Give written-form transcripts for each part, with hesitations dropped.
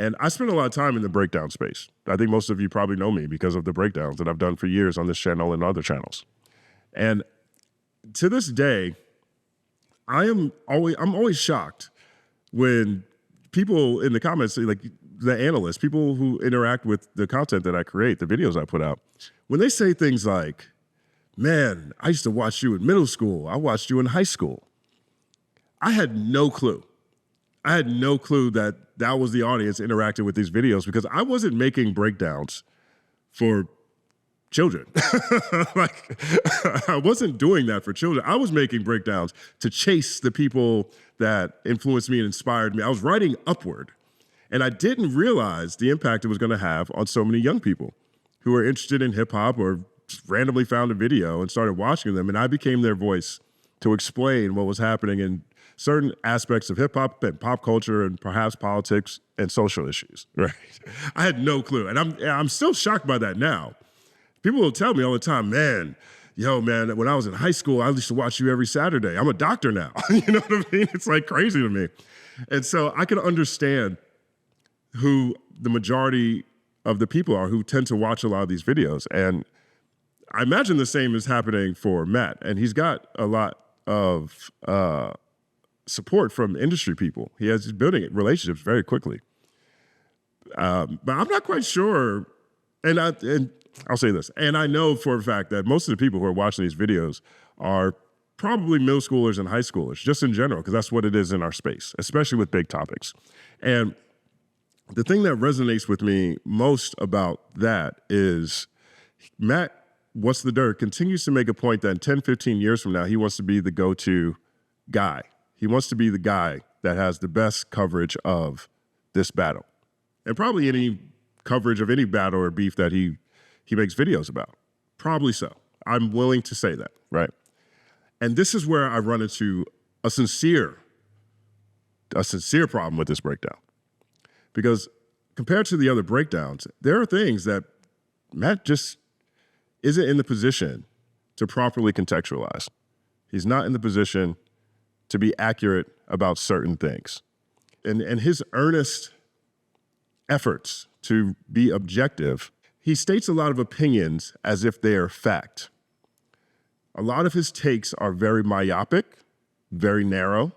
And I spend a lot of time in the breakdown space. I think most of you probably know me because of the breakdowns that I've done for years on this channel and other channels. And to this day, I'm always shocked when people in the comments, like the analysts, people who interact with the content that I create, the videos I put out, when they say things like, man, I used to watch you in middle school. I watched you in high school. I had no clue. I had no clue that that was the audience interacting with these videos because I wasn't making breakdowns for children. Like, I wasn't doing that for children. I was making breakdowns to chase the people that influenced me and inspired me. I was writing upward. And I didn't realize the impact it was going to have on so many young people who were interested in hip hop or just randomly found a video and started watching them. And I became their voice to explain what was happening in certain aspects of hip hop and pop culture and perhaps politics and social issues, right? I had no clue. And I'm still shocked by that now. People will tell me all the time, man, when I was in high school, I used to watch you every Saturday. I'm a doctor now. You know what I mean? It's like crazy to me. And so I can understand who the majority of the people are who tend to watch a lot of these videos. And I imagine the same is happening for Matt. And he's got a lot of support from industry people. He's building relationships very quickly. But I'm not quite sure. And I'll say this, and I know for a fact that most of the people who are watching these videos are probably middle schoolers and high schoolers, just in general, because that's what it is in our space, especially with big topics. And the thing that resonates with me most about that is Matt, What's the Dirt, continues to make a point that in 10, 15 years from now, he wants to be the go-to guy. He wants to be the guy that has the best coverage of this battle. And probably any coverage of any battle or beef that he makes videos about. Probably so. I'm willing to say that, right? And this is where I run into a sincere problem with this breakdown. Because compared to the other breakdowns, there are things that Matt just isn't in the position to properly contextualize. He's not in the position to be accurate about certain things. And his earnest efforts to be objective, he states a lot of opinions as if they are fact. A lot of his takes are very myopic, very narrow,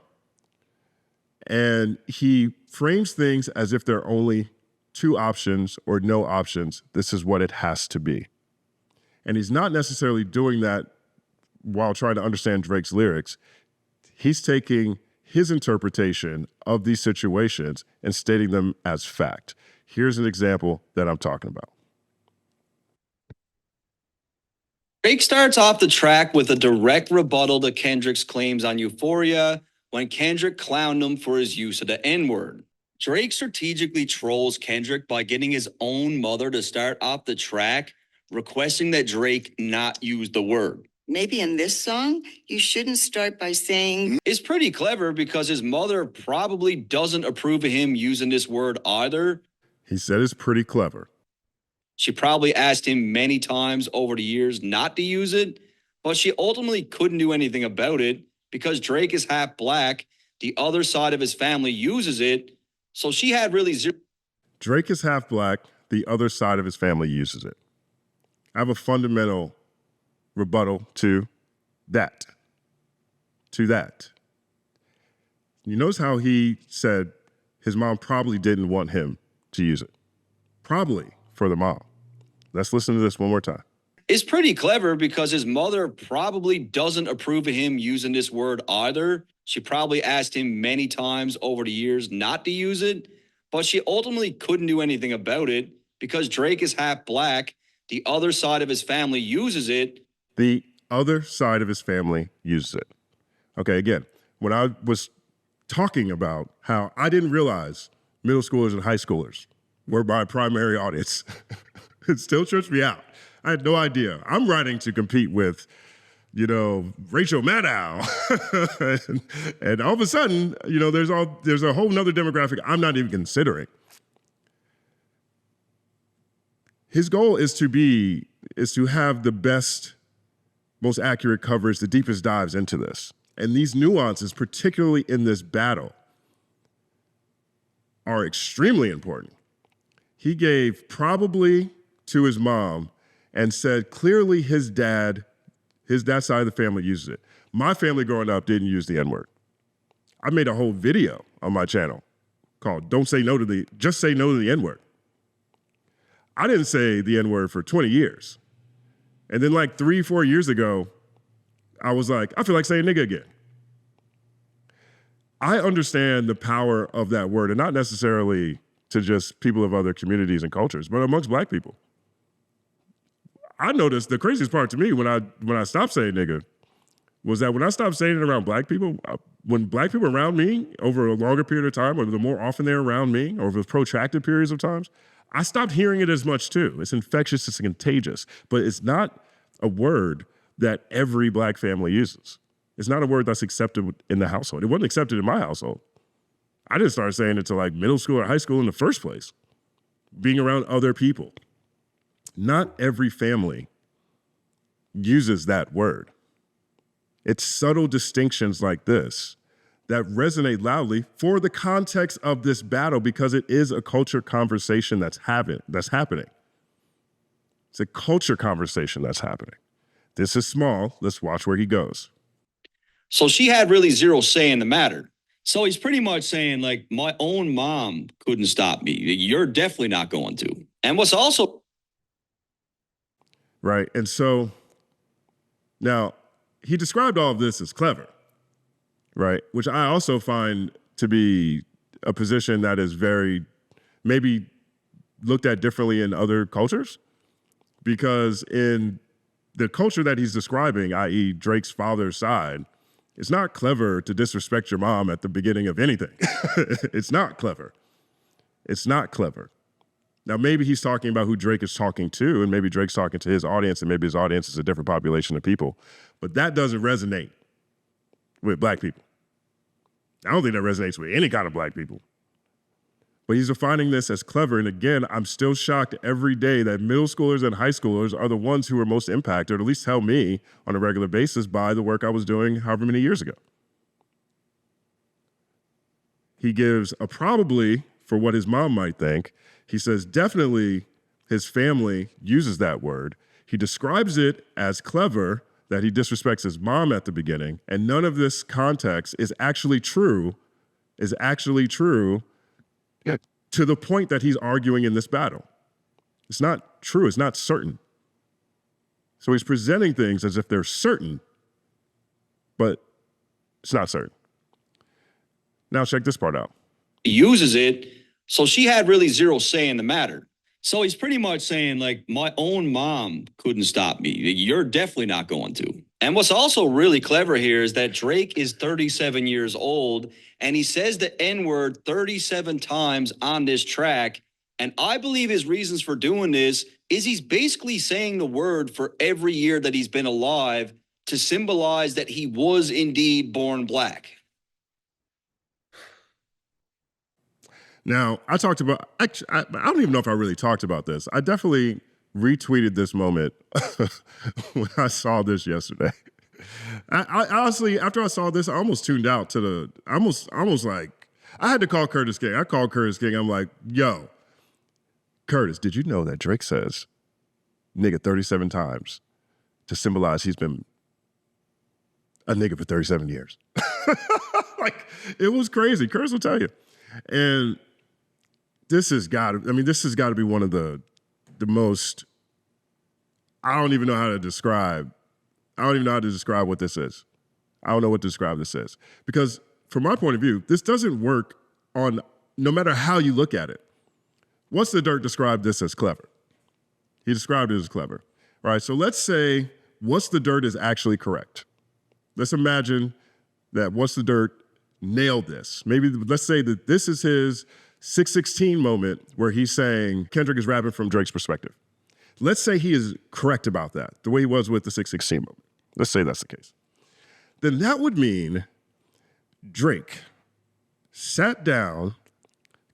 and he frames things as if there are only two options or no options. This is what it has to be. And he's not necessarily doing that while trying to understand Drake's lyrics. He's taking his interpretation of these situations and stating them as fact. Here's an example that I'm talking about. Drake starts off the track with a direct rebuttal to Kendrick's claims on Euphoria when Kendrick clowned him for his use of the N-word. Drake strategically trolls Kendrick by getting his own mother to start off the track, requesting that Drake not use the word. Maybe in this song, you shouldn't start by saying... It's pretty clever because his mother probably doesn't approve of him using this word either. He said it's pretty clever. She probably asked him many times over the years not to use it, but she ultimately couldn't do anything about it because Drake is half black. The other side of his family uses it, so she had really zero. Drake is half black. The other side of his family uses it. I have a fundamental rebuttal to that. You notice how he said his mom probably didn't want him to use it. Probably for the mom. Let's listen to this one more time. It's pretty clever because his mother probably doesn't approve of him using this word either. She probably asked him many times over the years not to use it, but she ultimately couldn't do anything about it because Drake is half black. The other side of his family uses it. The other side of his family uses it. Okay, again, when I was talking about how I didn't realize middle schoolers and high schoolers were my primary audience, it still trips me out. I had no idea. I'm writing to compete with, Rachel Maddow. and all of a sudden, there's a whole nother demographic I'm not even considering. His goal is to have the best, most accurate coverage, the deepest dives into this. And these nuances, particularly in this battle, are extremely important. He gave probably to his mom and said clearly his dad side of the family uses it. My family growing up didn't use the N-word. I made a whole video on my channel called Just Say No to the N-word. I didn't say the N-word for 20 years. And then like 3-4 years ago, I was like, I feel like saying nigga again. I understand the power of that word, and not necessarily to just people of other communities and cultures, but amongst black people. I noticed the craziest part to me when I stopped saying nigga was that when I stopped saying it around black people, when black people around me over a longer period of time, or the more often they're around me over protracted periods of times, I stopped hearing it as much too. It's infectious, it's contagious, but it's not a word that every black family uses. It's not a word that's accepted in the household. It wasn't accepted in my household. I didn't start saying it to like middle school or high school in the first place, being around other people. Not every family uses that word. It's subtle distinctions like this that resonate loudly for the context of this battle, because it is a culture conversation that's happening. It's a culture conversation that's happening. This is small. Let's watch where he goes. So she had really zero say in the matter. So he's pretty much saying, like, my own mom couldn't stop me. You're definitely not going to. And what's also... Right. And so now he described all of this as clever, right? Which I also find to be a position that is very maybe looked at differently in other cultures, because in the culture that he's describing, i.e. Drake's father's side, it's not clever to disrespect your mom at the beginning of anything. It's not clever. It's not clever. Now, maybe he's talking about who Drake is talking to, and maybe Drake's talking to his audience, and maybe his audience is a different population of people. But that doesn't resonate with black people. I don't think that resonates with any kind of black people. But he's defining this as clever. And again, I'm still shocked every day that middle schoolers and high schoolers are the ones who are most impacted, or at least tell me on a regular basis, by the work I was doing however many years ago. He gives a probably for what his mom might think. He says definitely his family uses that word. He describes it as clever that he disrespects his mom at the beginning, and none of this context is actually true, to the point that he's arguing in this battle. It's not true, it's not certain. So he's presenting things as if they're certain, but it's not certain. Now check this part out. He uses it, so she had really zero say in the matter. So he's pretty much saying, like, my own mom couldn't stop me. You're definitely not going to. And what's also really clever here is that Drake is 37 years old, and he says the N-word 37 times on this track. And I believe his reasons for doing this is he's basically saying the word for every year that he's been alive to symbolize that he was indeed born black. Now, I talked about, actually, I don't even know if I really talked about this. I definitely retweeted this moment when I saw this yesterday. I honestly, after I saw this, I almost tuned out to almost like, I had to call Curtis King. I called Curtis King. I'm like, yo, Curtis, did you know that Drake says nigga 37 times to symbolize he's been a nigga for 37 years? Like, it was crazy. Curtis will tell you. And this has got to be one of the most, I don't even know how to describe what this is. I don't know what to describe this as. Because from my point of view, this doesn't work on, no matter how you look at it. What's the Dirt described this as clever? He described it as clever. All right, so let's say What's the Dirt is actually correct. Let's imagine that What's the Dirt nailed this. Maybe let's say that this is his 616 moment where he's saying Kendrick is rapping from Drake's perspective. Let's say he is correct about that, the way he was with the 616 moment. Let's say that's the case. Then that would mean Drake sat down,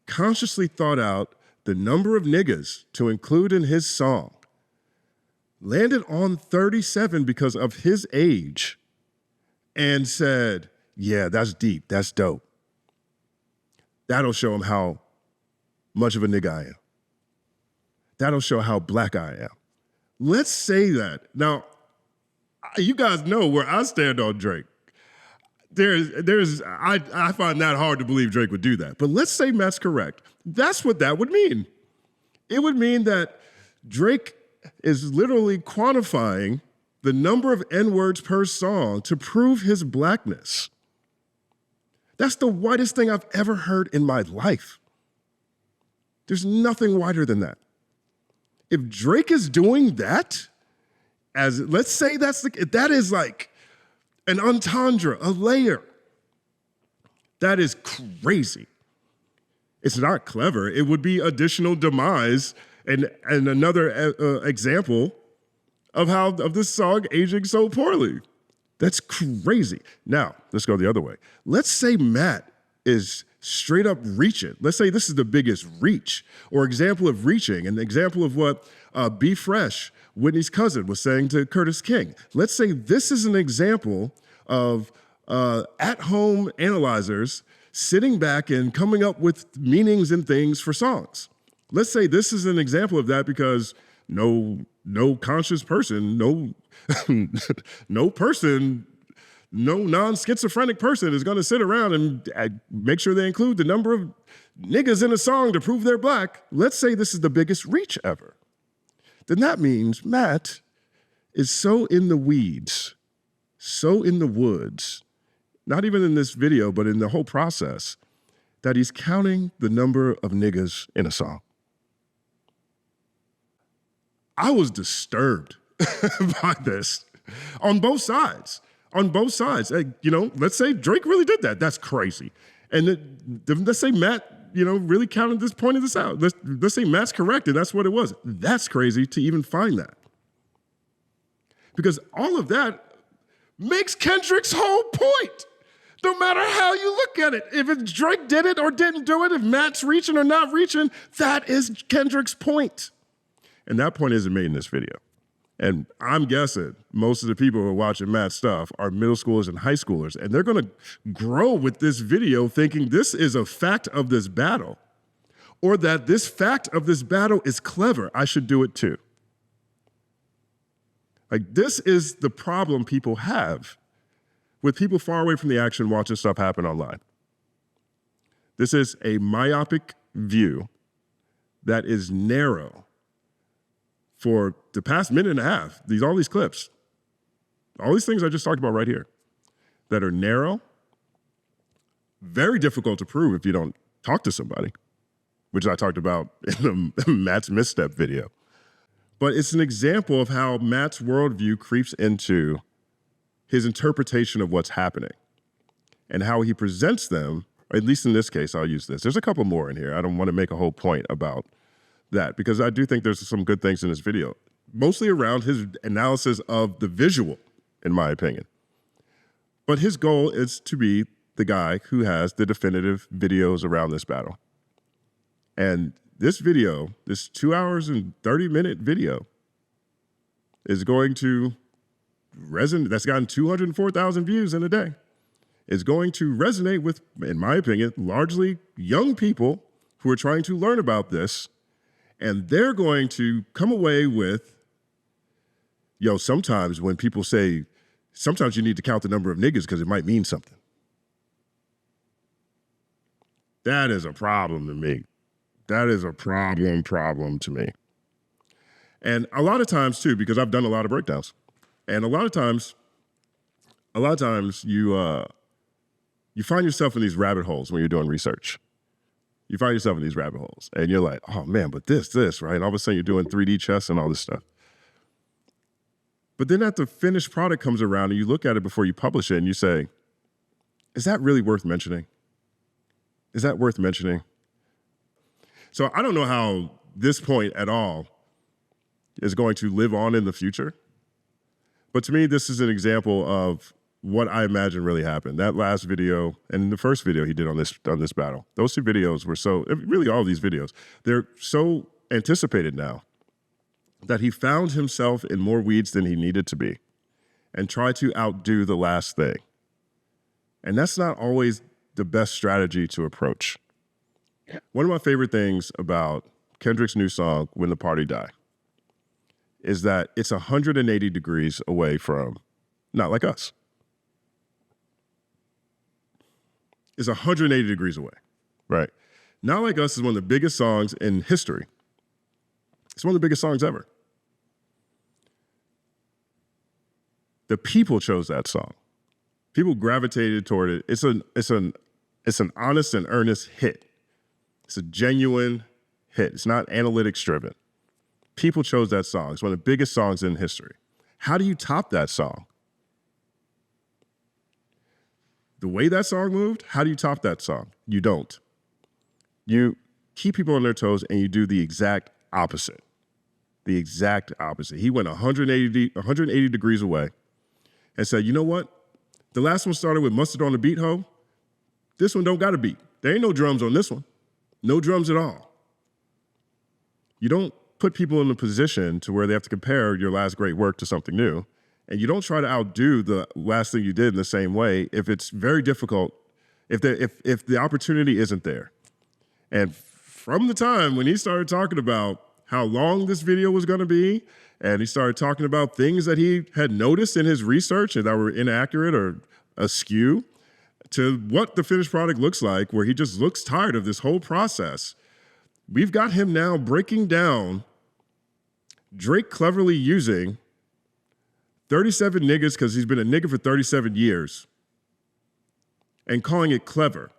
consciously thought out the number of niggas to include in his song, landed on 37 because of his age, and said, yeah, that's deep, that's dope. That'll show him how much of a nigga I am. That'll show how black I am. Let's say that. Now, you guys know where I stand on Drake. I find that hard to believe Drake would do that. But let's say Matt's correct. That's what that would mean. It would mean that Drake is literally quantifying the number of N-words per song to prove his blackness. That's the whitest thing I've ever heard in my life. There's nothing whiter than that. If Drake is doing that, let's say that is like an entendre, a layer. That is crazy. It's not clever. It would be additional demise and another example of this song aging so poorly. That's crazy. Now, let's go the other way. Let's say Matt is straight up reaching. Let's say this is the biggest reach or example of reaching, an example of what Be Fresh, Whitney's cousin, was saying to Curtis King. Let's say this is an example of at-home analyzers sitting back and coming up with meanings and things for songs. Let's say this is an example of that because no conscious person, no non-schizophrenic person is going to sit around and make sure they include the number of niggas in a song to prove they're black. Let's say this is the biggest reach ever. Then that means Matt is so in the weeds, so in the woods, not even in this video, but in the whole process, that he's counting the number of niggas in a song. I was disturbed by this on both sides. On both sides. Let's say Drake really did that. That's crazy. And let's say Matt, really pointed this out. Let's say Matt's correct and that's what it was. That's crazy to even find that. Because all of that makes Kendrick's whole point. No matter how you look at it, if Drake did it or didn't do it, if Matt's reaching or not reaching, that is Kendrick's point. And that point isn't made in this video. And I'm guessing most of the people who are watching Matt's stuff are middle schoolers and high schoolers, and they're gonna grow with this video thinking this is a fact of this battle, or that this fact of this battle is clever, I should do it too. Like, this is the problem people have with people far away from the action watching stuff happen online. This is a myopic view that is narrow. For the past minute and a half, all these clips, all these things I just talked about right here, that are narrow, very difficult to prove if you don't talk to somebody, which I talked about in the Matt's misstep video. But it's an example of how Matt's worldview creeps into his interpretation of what's happening and how he presents them, or at least in this case, I'll use this. There's a couple more in here. I don't want to make a whole point about that because I do think there's some good things in this video, mostly around his analysis of the visual, in my opinion. But his goal is to be the guy who has the definitive videos around this battle. And this video, this 2 hours and 30-minute video, is going to resonate. That's gotten 204,000 views in a day. Is going to resonate with, in my opinion, largely young people who are trying to learn about this. And they're going to come away with, sometimes when people say, sometimes you need to count the number of niggas because it might mean something. That is a problem to me. That is a problem to me. And a lot of times too, because I've done a lot of breakdowns, and a lot of times you find yourself in these rabbit holes when you're doing research. You find yourself in these rabbit holes and you're like, oh man, but this, right? And all of a sudden you're doing 3D chess and all this stuff. But then after the finished product comes around and you look at it before you publish it and you say, is that really worth mentioning? Is that worth mentioning? So I don't know how this point at all is going to live on in the future. But to me, this is an example of what I imagine really happened. That last video and the first video he did on this battle, those two videos were really all of these videos, they're so anticipated now that he found himself in more weeds than he needed to be and tried to outdo the last thing. And that's not always the best strategy to approach. One of my favorite things about Kendrick's new song, When the Party Die, is that it's 180 degrees away from Not Like Us. It's 180 degrees away, right? Not Like Us is one of the biggest songs in history. It's one of the biggest songs ever. The people chose that song. People gravitated toward it. It's an honest and earnest hit. It's a genuine hit. It's not analytics driven. People chose that song. It's one of the biggest songs in history. How do you top that song? The way that song moved, how do you top that song? You don't. You keep people on their toes and you do the exact opposite. The exact opposite. He went 180 degrees away and said, you know what? The last one started with mustard on the beat, ho. This one don't got a beat. There ain't no drums on this one. No drums at all. You don't put people in a position to where they have to compare your last great work to something new. And you don't try to outdo the last thing you did in the same way if it's very difficult, if the opportunity isn't there. And from the time when he started talking about how long this video was going to be, and he started talking about things that he had noticed in his research and that were inaccurate or askew, to what the finished product looks like, where he just looks tired of this whole process. We've got him now breaking down Drake cleverly using 37 niggas, because he's been a nigga for 37 years, and calling it clever,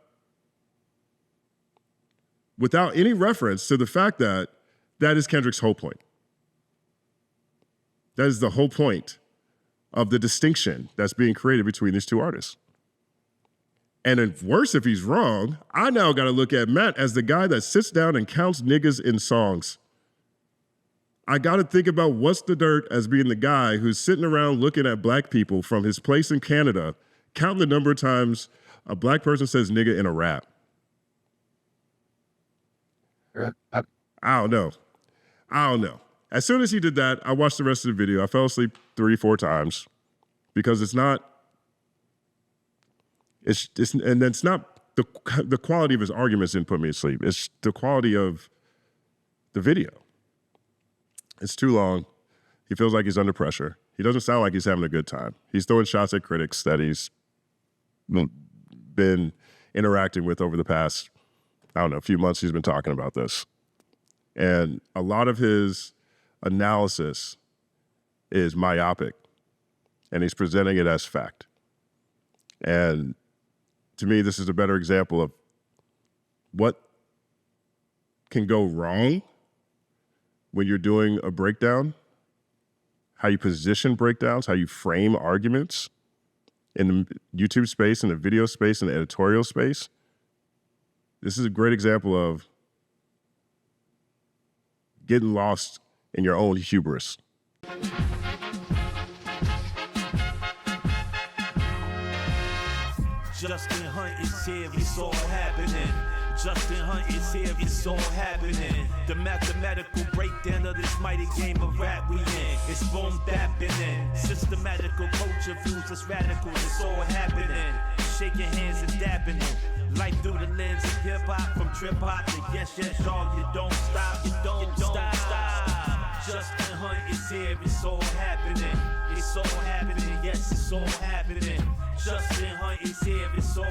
without any reference to the fact that that is Kendrick's whole point. That is the whole point of the distinction that's being created between these two artists. And if worse, if he's wrong, I now got to look at Matt as the guy that sits down and counts niggas in songs. I got to think about what's the dirt as being the guy who's sitting around looking at black people from his place in Canada, counting the number of times a black person says nigga in a rap. I don't know. As soon as he did that, I watched the rest of the video. I fell asleep 3-4 times because it's not the quality of his arguments didn't put me to sleep. It's the quality of the video. It's too long. He feels like he's under pressure. He doesn't sound like he's having a good time. He's throwing shots at critics that he's been interacting with over the past, few months. He's been talking about this. And a lot of his analysis is myopic, and he's presenting it as fact. And to me, this is a better example of what can go wrong when you're doing a breakdown, how you position breakdowns, how you frame arguments in the YouTube space, in the video space, in the editorial space. This is a great example of getting lost in your own hubris. Justin Hunt is here, it's all happening. Justin Hunt is here, it's all happening. The mathematical breakdown of this mighty game of rap we in. It's boom bapping. Systematical culture views that's radical, it's all happening. Shaking hands and dabbing them. Life through the lens of hip hop, from trip hop to yes, y'all, you don't stop, you don't stop. Justin Hunt is here, it's all happening. It's all happening, yes, it's all happening. Justin Hunt is here, it's all